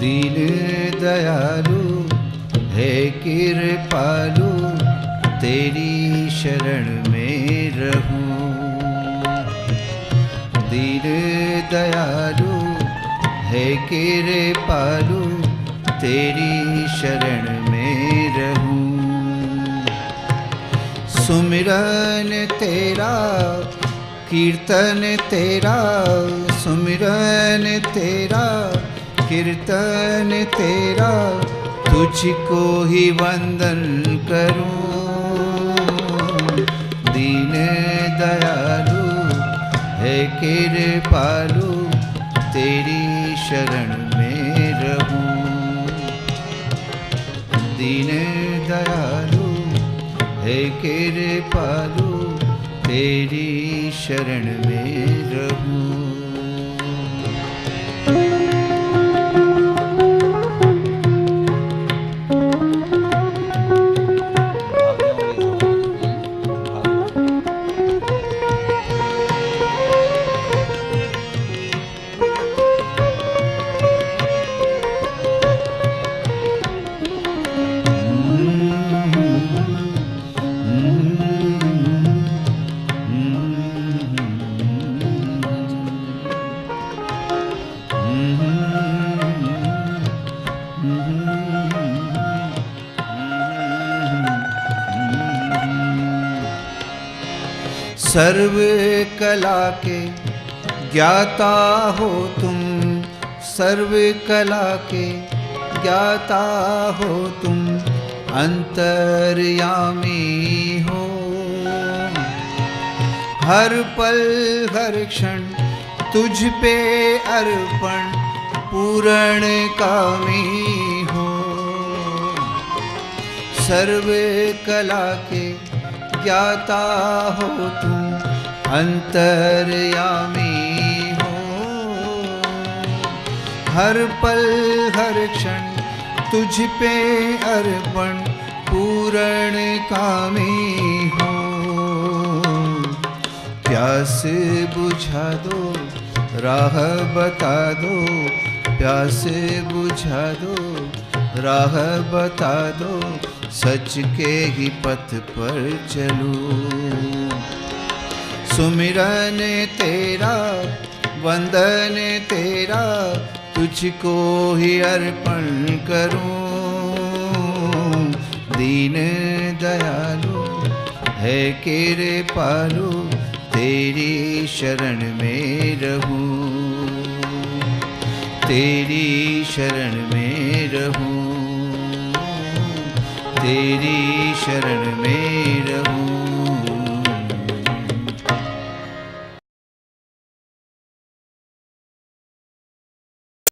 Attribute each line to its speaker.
Speaker 1: दीन दयालु है कृपालु, तेरी शरण में रहूं। दीन दयालु है कृपालु, तेरी शरण में रहूं। सुमिरन तेरा कीर्तन तेरा, सुमिरन तेरा कीर्तन तेरा, तुझको ही वंदन करूं। दीन दयालु है कृपालु, तेरी शरण में रहूं। दीन दयालु है कृपालु, तेरी शरण में रहूं। सर्व कला के ज्ञाता हो तुम, सर्व कला के ज्ञाता हो तुम, अंतर्यामी हो। हर पल हर क्षण तुझ पे अर्पण, पूर्ण कामी हो। सर्व कला के ज्ञाता हो तुम, अंतर्यामी हो। हर पल हर क्षण तुझ पे अर्पण, पूर्ण कामी हो। प्यास बुझा दो, राह बता दो, प्यास बुझा दो, राह बता दो, सच के ही पथ पर चलूं। सुमिरन तेरा वंदन तेरा, तुझको ही अर्पण करूं। दीन दयालु है कृपालु, तेरी शरण में रहूं। तेरी शरण में रहूं, तेरी शरण में